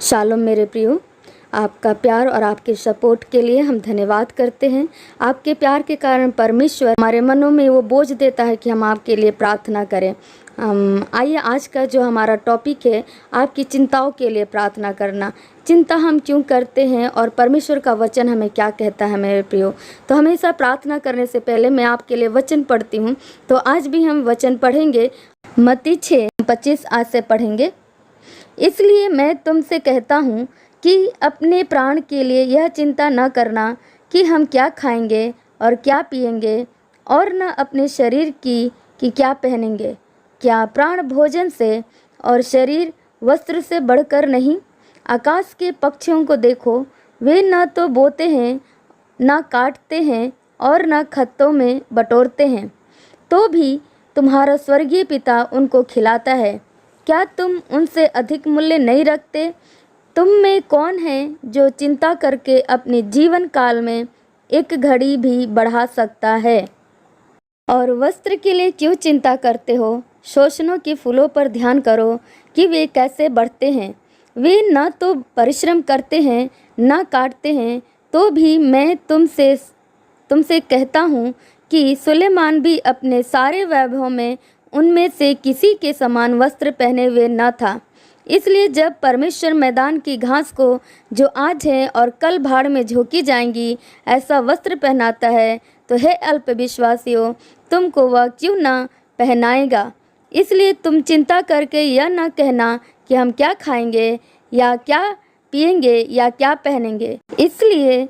Shalom मेरे प्रियो, आपका प्यार और आपके सपोर्ट के लिए हम धन्यवाद करते हैं। आपके प्यार के कारण परमेश्वर हमारे मनों में वो बोझ देता है कि हम आपके लिए प्रार्थना करें। आइए आज का जो हमारा टॉपिक है, आपकी चिंताओं के लिए प्रार्थना करना। चिंता हम क्यों करते हैं और परमेश्वर का वचन हमें क्या कहता है मेरे प्रियो। तो हमेशा प्रार्थना करने से पहले मैं आपके लिए वचन पढ़ती हूँ। तो आज भी हम वचन पढ़ेंगे, मत्ती 6:25 आज से पढ़ेंगे। इसलिए मैं तुमसे कहता हूँ कि अपने प्राण के लिए यह चिंता न करना कि हम क्या खाएंगे और क्या पिएंगे, और न अपने शरीर की कि क्या पहनेंगे। क्या प्राण भोजन से और शरीर वस्त्र से बढ़कर नहीं। आकाश के पक्षियों को देखो, वे न तो बोते हैं, न काटते हैं और न खत्तों में बटोरते हैं, तो भी तुम्हारा स्वर्गीय पिता उनको खिलाता है। क्या तुम उनसे अधिक मूल्य नहीं रखते। तुम में कौन है जो चिंता करके अपने जीवन काल में एक घड़ी भी बढ़ा सकता है। और वस्त्र के लिए क्यों चिंता करते हो। शोषणों के फूलों पर ध्यान करो कि वे कैसे बढ़ते हैं। वे न तो परिश्रम करते हैं न काटते हैं, तो भी मैं तुमसे कहता हूँ कि सुलेमान भी अपने सारे वैभव में उनमें से किसी के समान वस्त्र पहने हुए न था। इसलिए जब परमेश्वर मैदान की घास को, जो आज है और कल भाड़ में झोंकी जाएंगी, ऐसा वस्त्र पहनाता है, तो हे अल्पविश्वासियों, तुमको वह क्यों न पहनाएगा। इसलिए तुम चिंता करके यह न कहना कि हम क्या खाएंगे या क्या पिएंगे या क्या पहनेंगे। इसलिए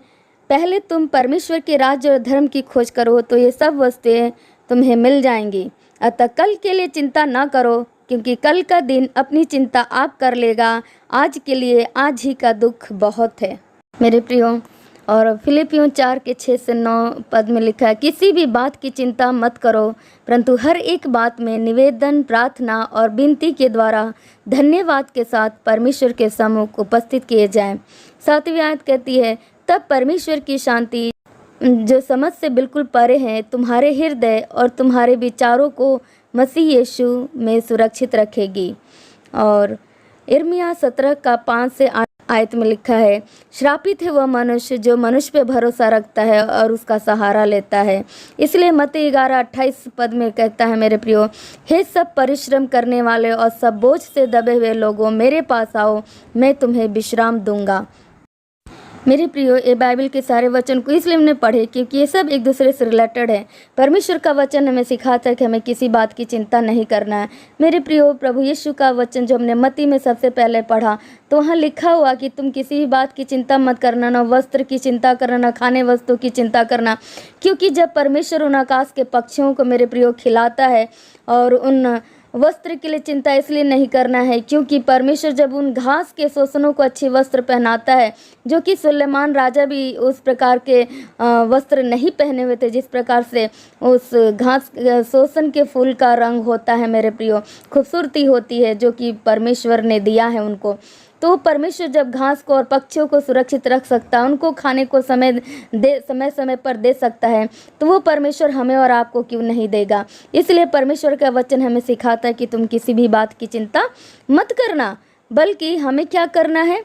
पहले तुम परमेश्वर के राज्य और धर्म की खोज करो, तो ये सब वस्तुएं तुम्हें मिल जाएंगी। अतः कल के लिए चिंता न करो, क्योंकि कल का दिन अपनी चिंता आप कर लेगा। आज के लिए आज ही का दुख बहुत है मेरे प्रियो। और फिलिपियों 4:6-9 पद में लिखा है, किसी भी बात की चिंता मत करो, परंतु हर एक बात में निवेदन, प्रार्थना और विनती के द्वारा धन्यवाद के साथ परमेश्वर के सम्मुख उपस्थित किए जाएं। 7वीं आयत कहती है, तब परमेश्वर की शांति जो समझ से बिल्कुल परे है, तुम्हारे हृदय और तुम्हारे विचारों को मसीह यीशु में सुरक्षित रखेगी। और यिर्मयाह 17:5-8 आयत में लिखा है, श्रापित है वह मनुष्य जो मनुष्य पे भरोसा रखता है और उसका सहारा लेता है। इसलिए मत्ती 11:28 पद में कहता है, मेरे प्रियो, हे सब परिश्रम करने वाले और सब बोझ से दबे हुए लोगों, मेरे पास आओ, मैं तुम्हें विश्राम दूंगा। मेरे प्रियो, ये बाइबल के सारे वचन को इसलिए हमने पढ़े क्योंकि ये सब एक दूसरे से रिलेटेड है। परमेश्वर का वचन हमें सिखाता है कि हमें किसी बात की चिंता नहीं करना है। मेरे प्रियो, प्रभु यीशु का वचन जो हमने मत्ती में सबसे पहले पढ़ा, तो वहाँ लिखा हुआ कि तुम किसी भी बात की चिंता मत करना, न वस्त्र की चिंता करना, न खाने वस्तु की चिंता करना। क्योंकि जब परमेश्वर उन आकाश के पक्षियों को मेरे प्रियो खिलाता है, और उन वस्त्र के लिए चिंता इसलिए नहीं करना है क्योंकि परमेश्वर जब उन घास के शोषणों को अच्छे वस्त्र पहनाता है, जो कि सुलेमान राजा भी उस प्रकार के वस्त्र नहीं पहने हुए थे जिस प्रकार से उस घास शोषण के फूल का रंग होता है मेरे प्रियो, खूबसूरती होती है जो कि परमेश्वर ने दिया है उनको। तो परमेश्वर जब घास को और पक्षियों को सुरक्षित रख सकता है, उनको खाने को समय पर दे सकता है, तो वो परमेश्वर हमें और आपको क्यों नहीं देगा। इसलिए परमेश्वर का वचन हमें सिखाता है कि तुम किसी भी बात की चिंता मत करना, बल्कि हमें क्या करना है,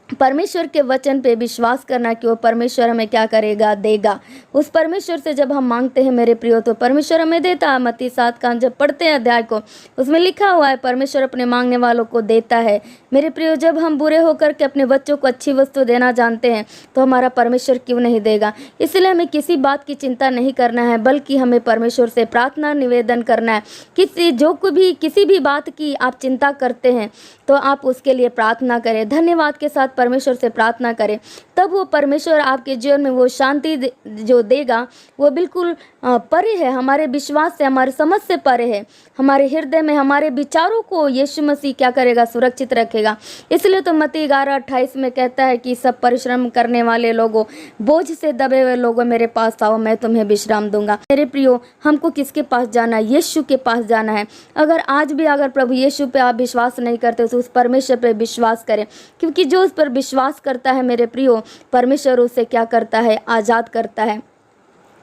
परमेश्वर के वचन पे विश्वास करना कि वो परमेश्वर हमें क्या करेगा, देगा। उस परमेश्वर से जब हम मांगते हैं मेरे प्रियो, तो परमेश्वर हमें देता है। मत्ती 7 का जब पढ़ते हैं अध्याय को, उसमें लिखा हुआ है परमेश्वर अपने मांगने वालों को देता है। मेरे प्रियो, जब हम बुरे होकर के अपने बच्चों को अच्छी वस्तु देना जानते हैं, तो हमारा परमेश्वर क्यों नहीं देगा। इसलिए हमें किसी बात की चिंता नहीं करना है, बल्कि हमें परमेश्वर से प्रार्थना निवेदन करना है। किसी भी बात की आप चिंता करते हैं, तो आप उसके लिए प्रार्थना करें, धन्यवाद के साथ परमेश्वर से प्रार्थना करें। तब वो परमेश्वर आपके जीवन में वो शांति जो देगा, वो बिल्कुल परे है, हमारे विश्वास से, हमारे समझ से परे है। हमारे हृदय में हमारे विचारों को यीशु मसीह क्या करेगा, सुरक्षित रखेगा। इसलिए तो मत्ती 11:28 में कहता है कि सब परिश्रम करने वाले लोगों, बोझ से दबे हुए लोगों, मेरे पास आओ, मैं तुम्हें विश्राम दूंगा। मेरे प्रियो, हमको किसके पास जाना है, यीशु के पास जाना है। अगर आज भी अगर प्रभु यीशु पे आप विश्वास नहीं करते, तो उस परमेश्वर पे विश्वास करें, क्योंकि जो उस पर विश्वास करता है मेरे प्रियो, परमेश्वर उसे क्या करता है, आज़ाद करता है।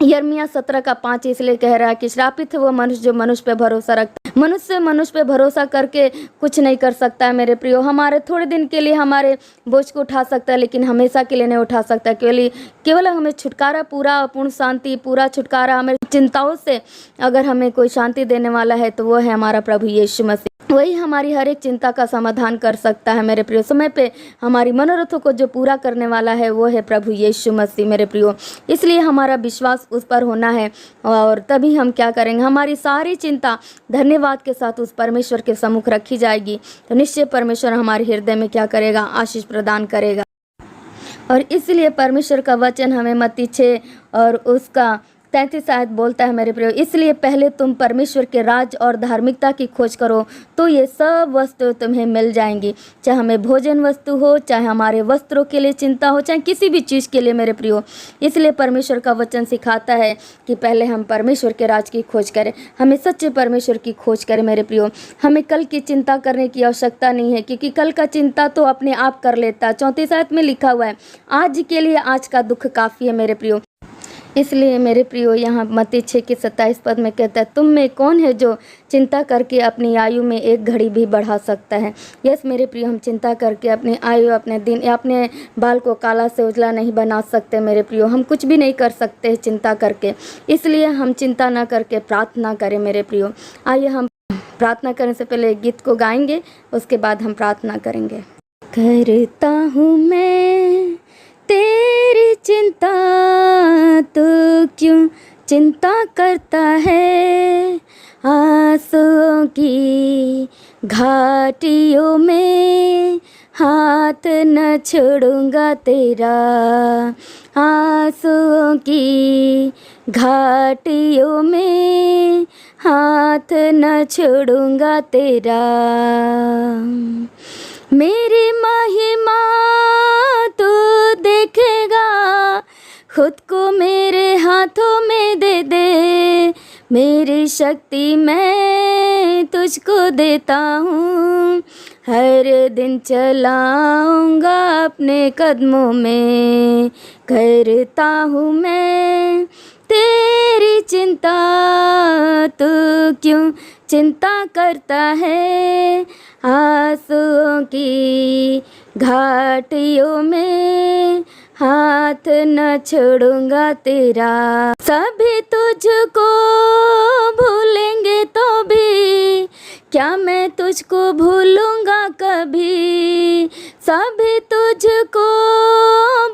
यिर्मयाह 17:5 इसलिए कह रहा है कि श्रापित है वो मनुष्य जो मनुष्य पे भरोसा रखता है मनुष्य मनुष्य पे भरोसा करके कुछ नहीं कर सकता है मेरे प्रियो। हमारे थोड़े दिन के लिए हमारे बोझ को उठा सकता है, लेकिन हमेशा के लिए नहीं उठा सकता। केवल हमें छुटकारा, पूरा पूर्ण शांति, पूरा छुटकारा हमें चिंताओं से अगर हमें कोई शांति देने वाला है तो वो है हमारा प्रभु यीशु मसीह। वही हमारी हर एक चिंता का समाधान कर सकता है मेरे प्रियो। समय पे हमारी मनोरथों को जो पूरा करने वाला है वो है प्रभु यीशु मसीह मेरे प्रियो। इसलिए हमारा विश्वास उस पर होना है और तभी हम क्या करेंगे, हमारी सारी चिंता धन्यवाद के साथ उस परमेश्वर के सम्मुख रखी जाएगी तो निश्चय परमेश्वर हमारे हृदय में क्या करेगा, आशीष प्रदान करेगा। और इसलिए परमेश्वर का वचन हमें मत्ती 6 और उसका 33 आयत बोलता है मेरे प्रियो, इसलिए पहले तुम परमेश्वर के राज और धार्मिकता की खोज करो तो ये सब वस्तु तुम्हें मिल जाएंगी। चाहे हमें भोजन वस्तु हो, चाहे हमारे वस्त्रों के लिए चिंता हो, चाहे किसी भी चीज़ के लिए मेरे प्रियो। इसलिए परमेश्वर का वचन सिखाता है कि पहले हम परमेश्वर के राज की खोज करें, हमें सच्चे परमेश्वर की खोज करें मेरे प्रियो। हमें कल की चिंता करने की आवश्यकता नहीं है, क्योंकि कल का चिंता तो अपने आप कर लेता है। 34 आयत में लिखा हुआ है, आज के लिए आज का दुख काफ़ी है मेरे प्रियो। इसलिए मेरे प्रियो यहाँ मत्ती 6 के 27 पद में कहता है, तुम में कौन है जो चिंता करके अपनी आयु में एक घड़ी भी बढ़ा सकता है। यस मेरे प्रियो, हम चिंता करके अपनी आयु, अपने दिन या अपने बाल को काला से उजला नहीं बना सकते मेरे प्रियो। हम कुछ भी नहीं कर सकते चिंता करके। इसलिए हम चिंता ना करके प्रार्थना करें मेरे प्रियो। आइए हम प्रार्थना करने से पहले गीत को गाएंगे, उसके बाद हम प्रार्थना करेंगे। करता हूँ मैं तेरी चिंता, तो क्यों चिंता करता है। आंसुओं की घाटियों में हाथ न छोड़ूंगा तेरा। आंसुओं की घाटियों में हाथ न छोड़ूंगा तेरा। मेरी महिमा तू देखेगा, खुद को मेरे हाथों में दे दे। मेरी शक्ति मैं तुझको देता हूँ, हर दिन चलाऊंगा अपने कदमों में। करता हूँ मैं तेरी चिंता, तू क्यों चिंता करता है। आंसुओं की घाटियों में हाथ न छोड़ूंगा तेरा। सभी तुझको भूलेंगे तो भी क्या मैं तुझको भूलूंगा कभी। सभी तुझको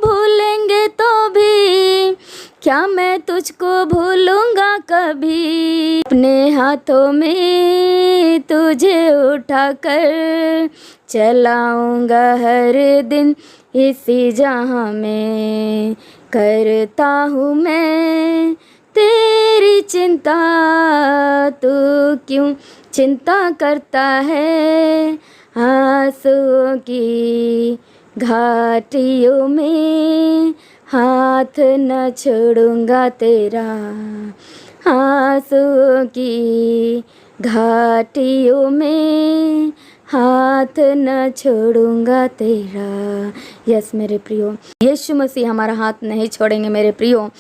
भूलेंगे तो भी क्या मैं तुझको भूलूंगा कभी। अपने हाथों में तुझे उठाकर चलाऊंगा हर दिन इसी जहां में। करता हूँ मैं तेरी चिंता, तू क्यों चिंता करता है। आंसुओं की घाटियों में हाथ न छोड़ूंगा तेरा। आंसुओं की घाटियों में हाथ न छोड़ूंगा तेरा। यस मेरे प्रियो, यीशु मसीह हमारा हाथ नहीं छोड़ेंगे मेरे प्रियो।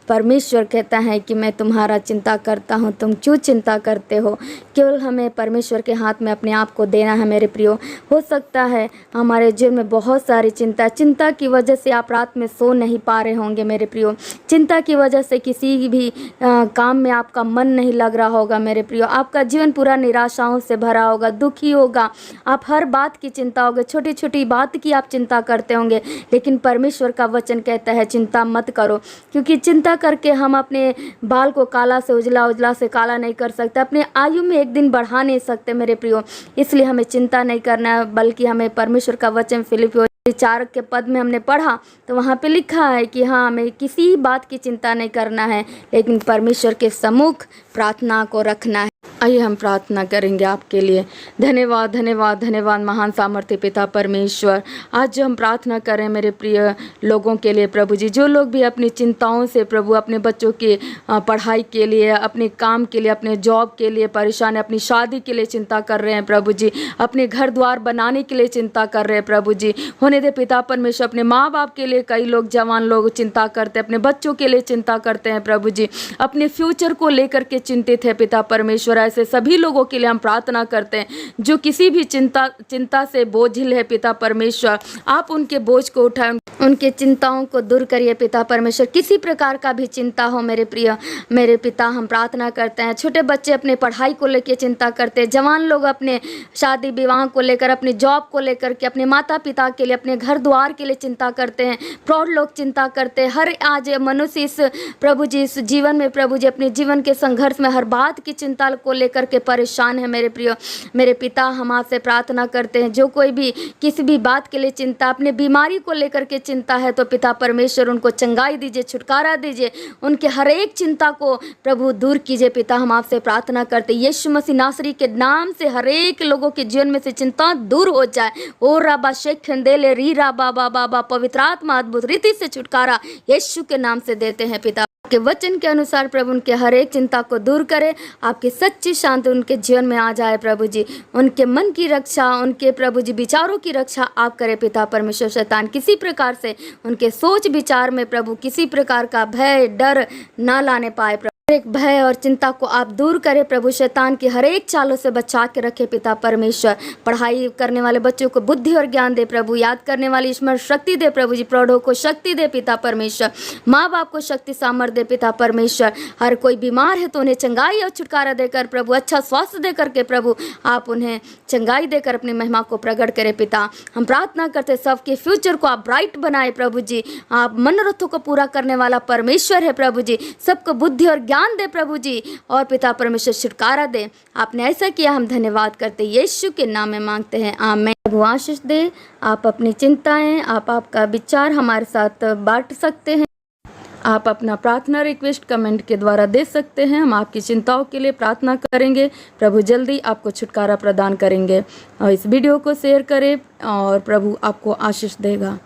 परमेश्वर कहता है कि मैं तुम्हारा चिंता करता हूँ, तुम क्यों चिंता करते हो। केवल हमें परमेश्वर के हाथ में अपने आप को देना है मेरे प्रियो। हो सकता है हमारे जीवन में बहुत सारी चिंता की वजह से आप रात में सो नहीं पा रहे होंगे मेरे प्रियो। चिंता की वजह से किसी भी काम में आपका मन नहीं लग रहा होगा मेरे प्रियो। आपका जीवन पूरा निराशाओं से भरा होगा, दुखी होगा। आप हर बात की चिंता होगी, छोटी छोटी बात की आप चिंता करते होंगे। लेकिन परमेश्वर का वचन कहता है चिंता मत करो, क्योंकि चिंता करके हम अपने बाल को काला से उजला, उजला से काला नहीं कर सकते, अपने आयु में एक दिन बढ़ा नहीं सकते मेरे प्रियो। इसलिए हमें चिंता नहीं करना है, बल्कि हमें परमेश्वर का वचन फिलिपियों 4 के पद में हमने पढ़ा तो वहाँ पे लिखा है कि हाँ, हमें किसी बात की चिंता नहीं करना है, लेकिन परमेश्वर के सम्मुख प्रार्थना को रखना है। आइए हम प्रार्थना करेंगे आपके लिए। धन्यवाद धन्यवाद धन्यवाद महान सामर्थ्य पिता परमेश्वर, आज जो हम प्रार्थना करें मेरे प्रिय लोगों के लिए प्रभु जी, जो लोग भी अपनी चिंताओं से प्रभु अपने बच्चों की पढ़ाई के लिए, अपने काम के लिए, अपने जॉब के लिए परेशान है, अपनी शादी के लिए चिंता कर रहे हैं प्रभु जी, अपने घर द्वार बनाने के लिए चिंता कर रहे हैं प्रभु जी। होने दे पिता परमेश्वर, अपने माँ बाप के लिए कई लोग, जवान लोग चिंता करते हैं, अपने बच्चों के लिए चिंता करते हैं प्रभु जी, अपने फ्यूचर को लेकर के चिंतित है पिता परमेश्वर। ऐसे सभी लोगों के लिए हम प्रार्थना करते हैं जो किसी भी चिंता से बोझिल है पिता परमेश्वर। आप उनके बोझ को उठाएं, उनके चिंताओं को दूर करिए पिता परमेश्वर। किसी प्रकार का भी चिंता हो मेरे पिता, हम प्रार्थना करते हैं। छोटे बच्चे अपने पढ़ाई को लेकर चिंता करते हैं, जवान लोग अपने शादी विवाह को लेकर, अपने जॉब को लेकर के, अपने माता पिता के लिए, अपने घर द्वार के लिए चिंता करते हैं। प्रौढ़ लोग चिंता करते हैं। हर आज मनुष्य इस प्रभु जी इस जीवन में प्रभु जी अपने जीवन के संघर्ष में हर बात की चिंता को लेकर के परेशान है मेरे पिता। हम आपसे प्रार्थना करते हैं जो कोई भी किसी भी बात के लिए चिंता, अपने बीमारी को लेकर के चिंता है तो पिता परमेश्वर उनको चंगाई दीजिए, छुटकारा दीजिए, उनके हर एक चिंता को प्रभु दूर कीजिए पिता। हम आपसे प्रार्थना करते हैं यीशु मसीह नासरी के नाम से हर एक लोगों के जीवन में से चिंता दूर हो जाए। ओ राबा शेख खंदेले री राबा बाबा, पवित्र आत्मा अद्भुत रीति से छुटकारा यीशु के नाम से देते हैं पिता। के वचन के अनुसार प्रभु उनके हर एक चिंता को दूर करे, आपकी सच्ची शांति उनके जीवन में आ जाए प्रभु जी। उनके मन की रक्षा, उनके प्रभु जी विचारों की रक्षा आप करें पिता परमेश्वर। शैतान किसी प्रकार से उनके सोच विचार में प्रभु किसी प्रकार का भय डर ना लाने पाए प्रभु। एक भय और चिंता को आप दूर करें प्रभु। शैतान की हर एक चालों से बचा के रखे पिता परमेश्वर। पढ़ाई करने वाले बच्चों को बुद्धि और ज्ञान दे प्रभु, याद करने वाली स्मरण शक्ति दे प्रभु जी। प्रौढ़ों को शक्ति दे पिता परमेश्वर, माँ बाप को शक्ति सामर्थ्य दे पिता परमेश्वर। हर कोई बीमार है तो उन्हें चंगाई और छुटकारा देकर प्रभु, अच्छा स्वास्थ्य देकर के प्रभु आप उन्हें चंगाई देकर अपनी महिमा को प्रकट करें पिता। हम प्रार्थना करते सबके फ्यूचर को आप ब्राइट बनाए प्रभु जी। आप मनोरथों को पूरा करने वाला परमेश्वर है प्रभु जी। सबको बुद्धि और ज्ञान दे प्रभु जी और पिता परमेश्वर छुटकारा दे। आपने ऐसा किया, हम धन्यवाद करते यीशु के नाम में मांगते हैं, आमीन। प्रभु आशीष दे। आप अपनी चिंताएं, आपका विचार हमारे साथ बांट सकते हैं। आप अपना प्रार्थना रिक्वेस्ट कमेंट के द्वारा दे सकते हैं। हम आपकी चिंताओं के लिए प्रार्थना करेंगे। प्रभु जल्दी आपको छुटकारा प्रदान करेंगे। और इस वीडियो को शेयर करें और प्रभु आपको आशीष देगा।